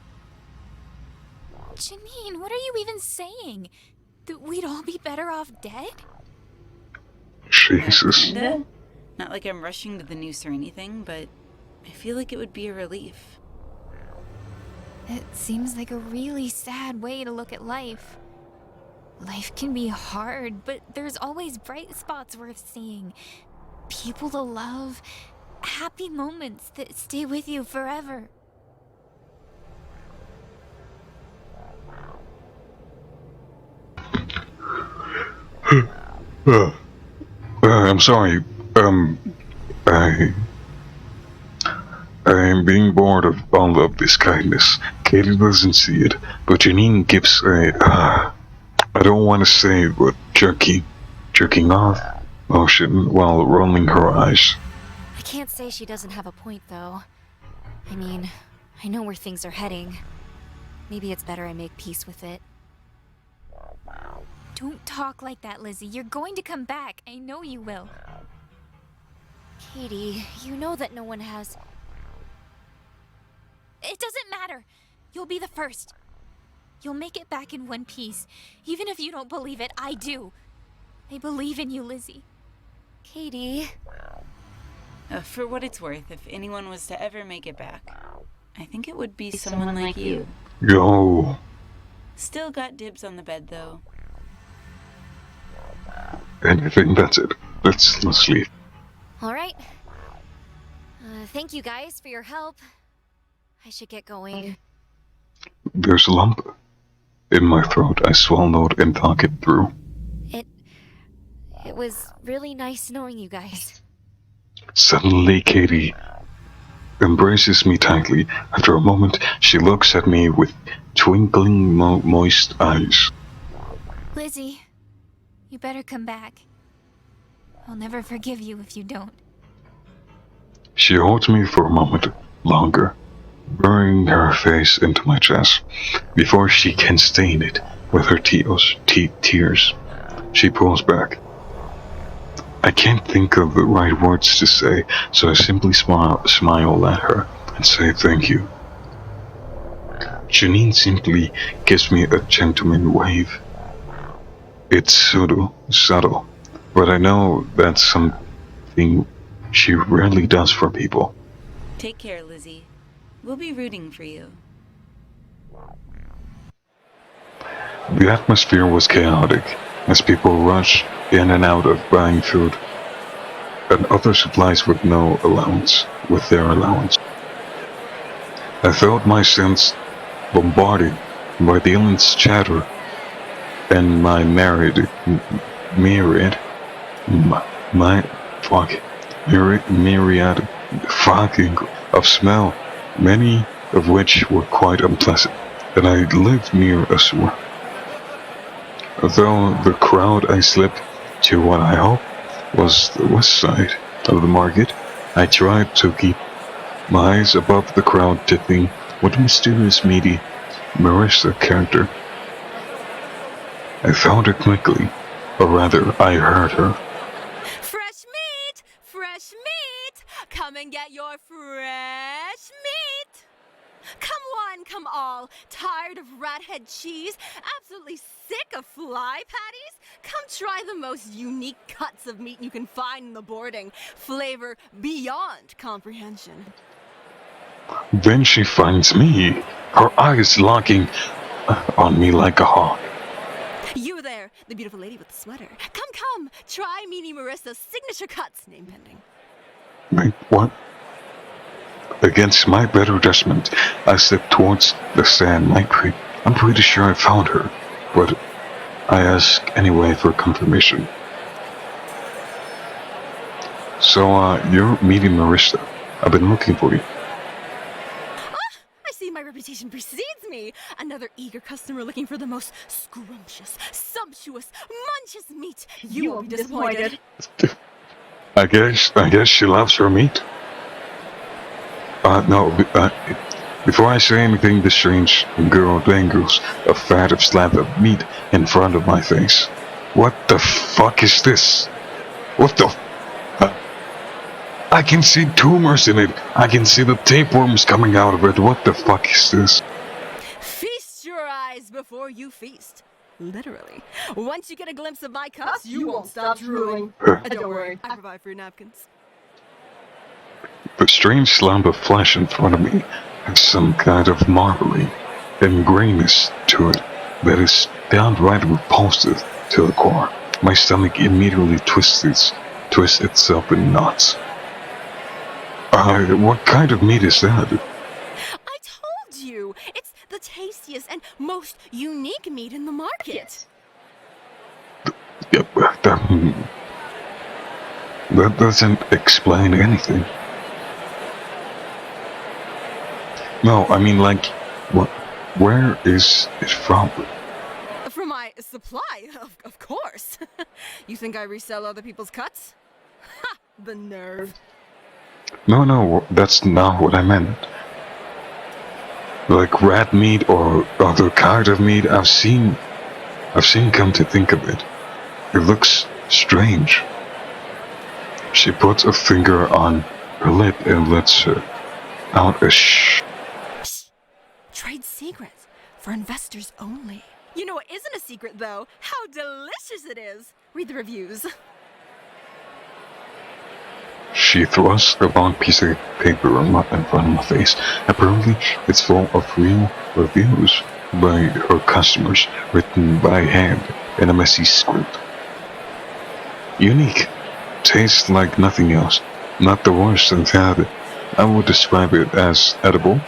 Janine, what are you even saying? That we'd all be better off dead? Jesus. Kinda. Not like I'm rushing to the noose or anything, but I feel like it would be a relief. It seems like a really sad way to look at life. Life can be hard, but there's always bright spots worth seeing. People to love, happy moments that stay with you forever. I'm sorry. I'm being bored of all of this kindness. Katie doesn't see it, but Janine gives I don't want to say, but jerking off motion while rolling her eyes. I can't say she doesn't have a point, though. I mean, I know where things are heading. Maybe it's better I make peace with it. Don't talk like that, Lizzie. You're going to come back. I know you will. Katie, you know that no one has... It doesn't matter. You'll be the first. You'll make it back in one piece. Even if you don't believe it, I do. I believe in you, Lizzie. Katie... For what it's worth, if anyone was to ever make it back, I think it would be someone like you. Yo. Still got dibs on the bed, though. And I think that's it. Let's leave. Alright. Thank you guys for your help. I should get going. There's a lump in my throat. I swallowed and talked it through. It was really nice knowing you guys. Suddenly, Katie embraces me tightly. After a moment, she looks at me with twinkling, moist eyes. Lizzie, you better come back. I'll never forgive you if you don't. She holds me for a moment longer, burying her face into my chest. Before she can stain it with her tears, she pulls back. I can't think of the right words to say, so I simply smile at her and say thank you. Janine simply gives me a gentleman wave. It's subtle, but I know that's something she rarely does for people. Take care, Lizzie. We'll be rooting for you. The atmosphere was chaotic, as people rushed in and out of buying food and other supplies with their allowance. I felt my sense bombarded by the endless chatter and my myriad fucking of smell, many of which were quite unpleasant, and I lived near a sewer. Though the crowd, I slipped to what I hope was the west side of the market. I tried to keep my eyes above the crowd, tipping with the mysterious meaty Marissa character. I found her quickly, or rather, I heard her. Fresh meat! Fresh meat! Come and get your fresh meat! Come one, come all. Tired of rathead cheese? Absolutely sick of fly patties? Come try the most unique cuts of meat you can find in the boarding. Flavor beyond comprehension. Then she finds me, her eyes locking on me like a hawk. You there, the beautiful lady with the sweater. Come, try Meanie Marissa's signature cuts, name pending. Wait, what? Against my better judgment, I stepped towards the stand. I'm pretty sure I found her, but I ask anyway for confirmation. So, you're meeting Marissa. I've been looking for you. I see my reputation precedes me. Another eager customer looking for the most scrumptious, sumptuous, munchous meat. You will be disappointed. I guess she loves her meat. Before I say anything, the strange girl dangles a fat of slab of meat in front of my face. What the fuck is this? What the I can see tumors in it. I can see the tapeworms coming out of it. What the fuck is this? Feast your eyes before you feast. Literally. Once you get a glimpse of my cups, you won't stop drooling. Don't worry, I provide for your napkins. The strange slab of flesh in front of me has some kind of marbly and grayness to it that is downright repulsive to the core. My stomach immediately twists itself in knots. What kind of meat is that? I told you! It's the tastiest and most unique meat in the market. Yep, that doesn't explain anything. No, I mean, like, where is it from? From my supply, of course. You think I resell other people's cuts? Ha! The nerve. No, that's not what I meant. Like rat meat or other kind of meat I've seen come to think of it. It looks strange. She puts a finger on her lip and lets out a shh. Trade secrets for investors only. You know what isn't a secret though? How delicious it is! Read the reviews. She thrusts a long piece of paper in front of my face. Apparently, it's full of real reviews by her customers, written by hand in a messy script. Unique. Tastes like nothing else. Not the worst I've had. I would describe it as edible.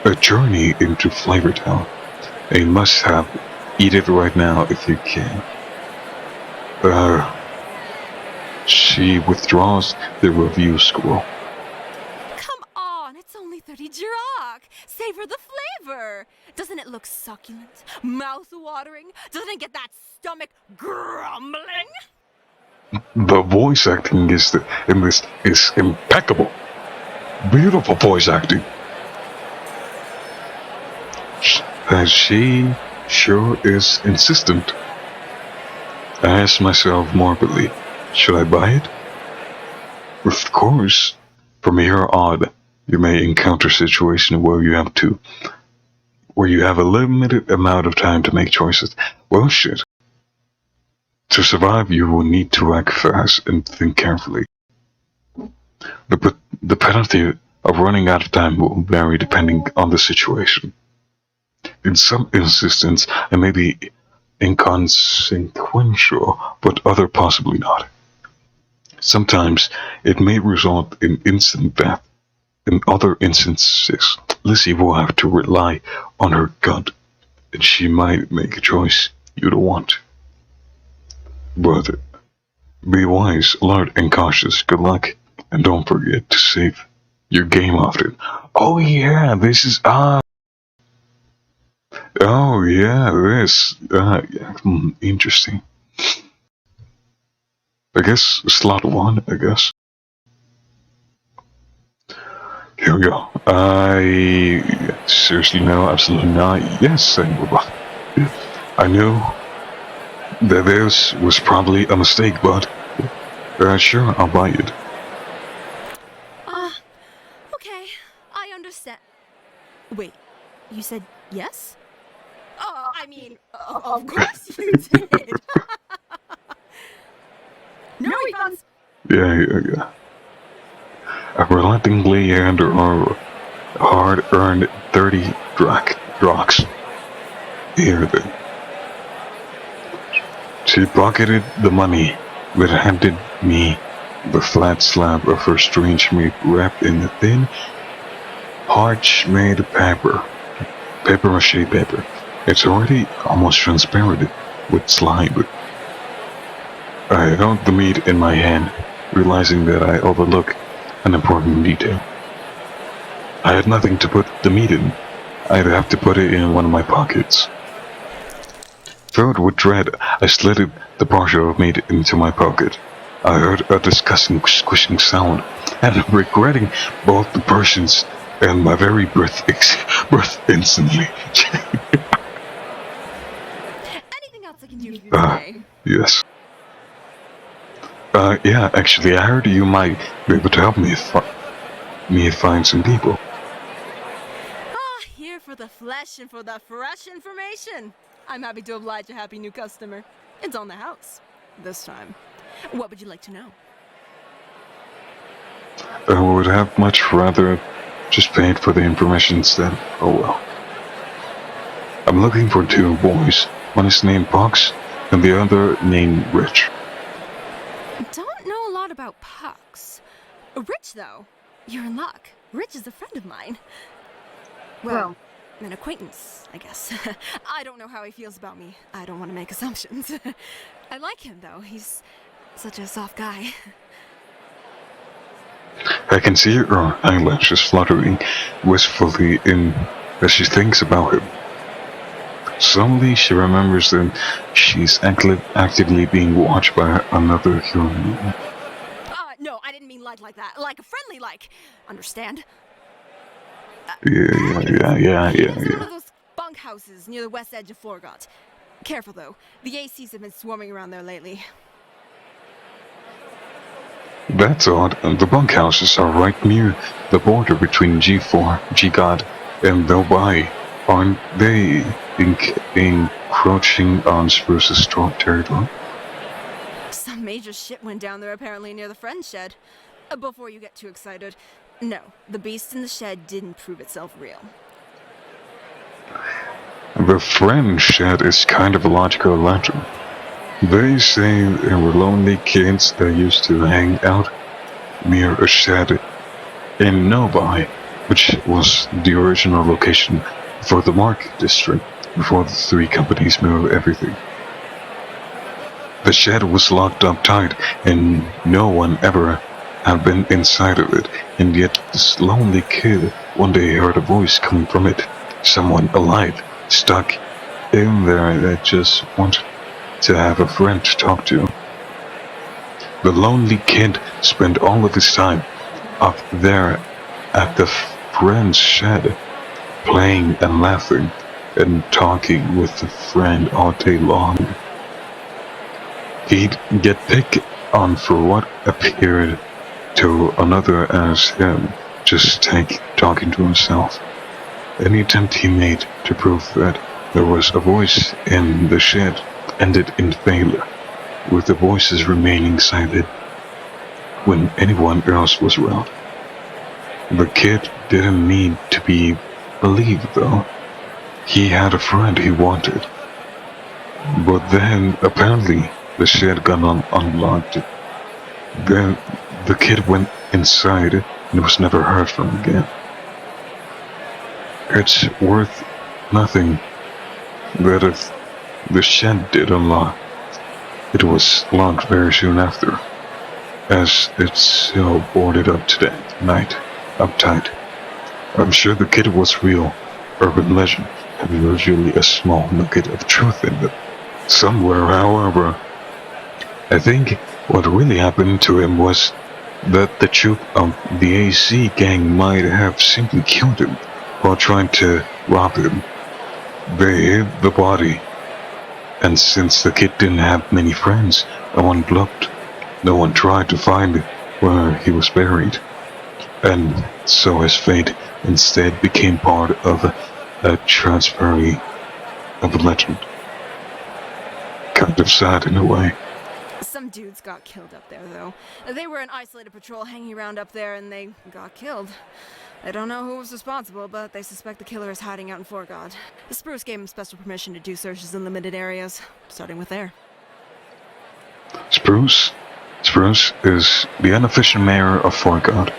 A journey into Flavor Town. A must-have. Eat it right now if you can. She withdraws the review scroll. Come on, it's only 30 Jirok. Savor the flavor. Doesn't it look succulent, mouth-watering? Doesn't it get that stomach grumbling? The voice acting in this is impeccable. Beautiful voice acting. She sure is insistent. I ask myself morbidly, should I buy it? Of course, from here on, you may encounter situations where you have a limited amount of time to make choices. Well, shit. To survive, you will need to act fast and think carefully. The penalty of running out of time will vary depending on the situation. In some instances, it may be inconsequential, but other possibly not. Sometimes it may result in instant death. In other instances, Lizzie will have to rely on her gut, and she might make a choice you don't want. But be wise, alert, and cautious. Good luck, and don't forget to save your game often. Oh yeah, this is oh yeah, this interesting. I guess slot 1, I guess. Here we go. Seriously, no, absolutely not. Yes, I knew that this was probably a mistake, but sure, I'll buy it. Okay, I understand. Wait, you said yes? Oh, I mean, of course you did. No refunds. Yeah. I reluctantly earned our hard-earned 30 drox. Here then. She pocketed the money, but handed me the flat slab of her strange meat wrapped in a thin, Hard-made paper mache paper. It's already almost transparent with slime. I held the meat in my hand, realizing that I overlooked an important detail. I had nothing to put the meat in. I'd have to put it in one of my pockets. Filled with dread, I slid the parcel of meat into my pocket. I heard a disgusting squishing sound, and regretting both the portions and my very breath instantly. Anything else I can do for you today? Yes. Yeah, actually, I heard you might be able to help me find some people. Here for the flesh and for the fresh information. I'm happy to oblige a happy new customer. It's on the house. This time. What would you like to know? I would have much rather just paid for the information instead. Oh well. I'm looking for two boys. One is named Pox, and the other named Rich. Don't know a lot about Pucks. Rich, though. You're in luck. Rich is a friend of mine. Well, an acquaintance, I guess. I don't know how he feels about me. I don't want to make assumptions. I like him, though. He's such a soft guy. I can see her eyelashes fluttering wistfully as she thinks about him. Suddenly she remembers that she's actively being watched by another human. No, I didn't mean like that. Like a friendly like. Understand? Yeah. It's one of those bunkhouses near the west edge of Forgot. Careful, though. The ACs have been swarming around there lately. That's odd. The bunkhouses are right near the border between G4, G-God, and Belbai. Aren't they encroaching on Spruce's territory? Some major shit went down there apparently near the friend shed. Before you get too excited, no, the beast in the shed didn't prove itself real. The friend shed is kind of a logical legend. They say there were lonely kids that used to hang out near a shed in Novi, which was the original location for the market district before the three companies moved everything. The shed was locked up tight and no one ever had been inside of it, and yet this lonely kid one day heard a voice coming from it. Someone alive, stuck in there that just wanted to have a friend to talk to. The lonely kid spent all of his time up there at the friend's shed, playing and laughing and talking with the friend all day long. He'd get picked on for what appeared to another as him just talking to himself. Any attempt he made to prove that there was a voice in the shed ended in failure, with the voices remaining silent when anyone else was around. The kid didn't need to be believed, though. He had a friend he wanted. But then, apparently, the shed got unlocked. Then the kid went inside and was never heard from again. It's worth nothing that if the shed did unlock, it was locked very soon after, as it's still boarded up today, night, uptight. I'm sure the kid was real. Urban legend had usually a small nugget of truth in it. Somewhere, however, I think what really happened to him was that the troop of the AC gang might have simply killed him while trying to rob him. They hid the body, and since the kid didn't have many friends, no one looked. No one tried to find where he was buried, and so his fate instead became part of a transferee of a legend. Kind of sad in a way. Some dudes got killed up there, though. They were an isolated patrol hanging around up there, and they got killed. I don't know who was responsible, but they suspect the killer is hiding out in Forgot. The Spruce gave him special permission to do searches in limited areas, starting with there. Spruce? Spruce is the unofficial mayor of Forgot,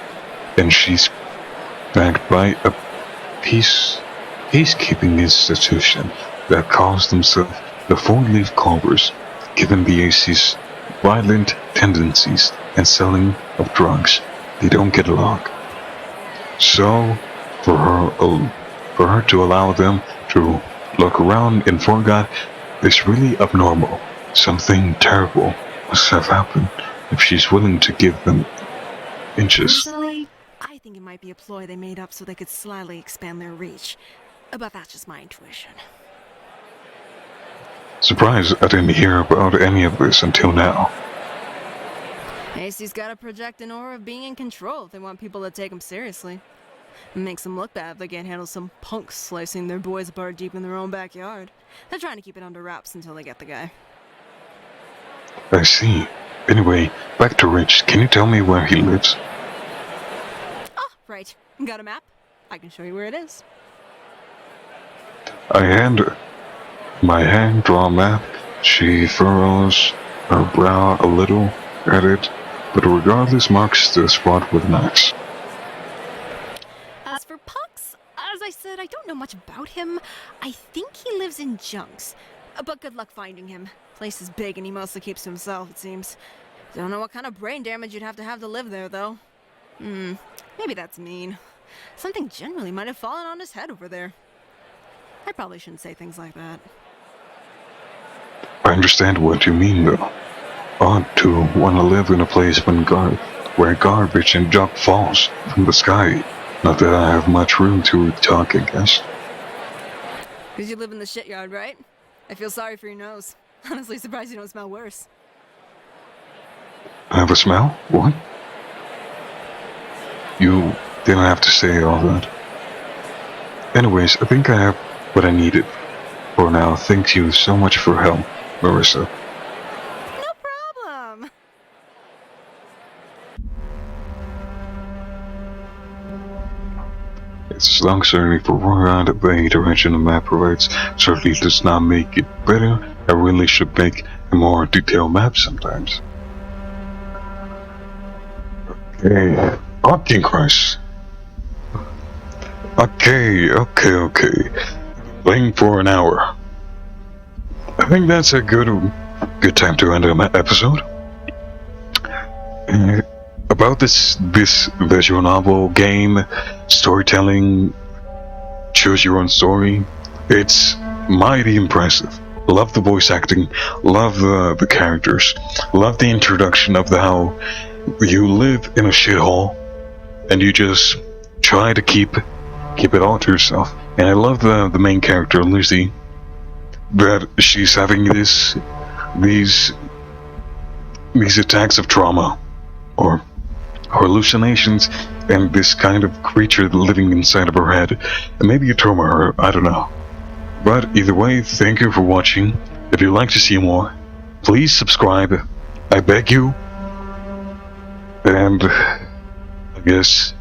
and she's backed by a peacekeeping institution that calls themselves the Four-Leaf Clovers, given the AC's violent tendencies and selling of drugs. They don't get along. So, for her to allow them to look around and forget is really abnormal. Something terrible must have happened if she's willing to give them inches. Personally, I think it might be a ploy they made up so they could slyly expand their reach. But that's just my intuition. Surprised I didn't hear about any of this until now. AC's gotta project an aura of being in control if they want people to take them seriously. It makes them look bad if they can't handle some punks slicing their boys apart deep in their own backyard. They're trying to keep it under wraps until they get the guy. I see. Anyway, back to Rich. Can you tell me where he lives? Ah, right. Got a map? I can show you where it is. I hand her my hand-drawn map. She furrows her brow a little at it, but regardless marks the spot with an X. As for Pucks, as I said, I don't know much about him. I think he lives in Junks. But good luck finding him. Place is big and he mostly keeps to himself, it seems. Don't know what kind of brain damage you'd have to live there, though. Maybe that's mean. Something generally might have fallen on his head over there. I probably shouldn't say things like that. I understand what you mean, though. Odd to want to live in a place where garbage and junk falls from the sky. Not that I have much room to talk, I guess. Because you live in the shityard, right? I feel sorry for your nose. Honestly surprised you don't smell worse. I have a smell? What? You didn't have to say all that. Anyways, I think I have what I needed for now. Thank you so much for help, Marissa. No problem! It's long certainly for one round of the direction the map provides certainly does not make it better. I really should make a more detailed map sometimes. Okay. Okay, Christ. Okay. Playing for an hour. I think that's a good time to end the episode. About this visual novel game, storytelling, choose your own story, it's mighty impressive. Love the voice acting, love the characters, love the introduction of how you live in a shithole and you just try to keep it all to yourself. And I love the main character, Lucy, that she's having these attacks of trauma or hallucinations and this kind of creature living inside of her head. And maybe you trauma her, I don't know. But either way, thank you for watching. If you'd like to see more, please subscribe. I beg you. And I guess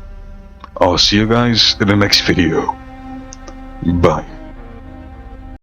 I'll see you guys in the next video. Bye.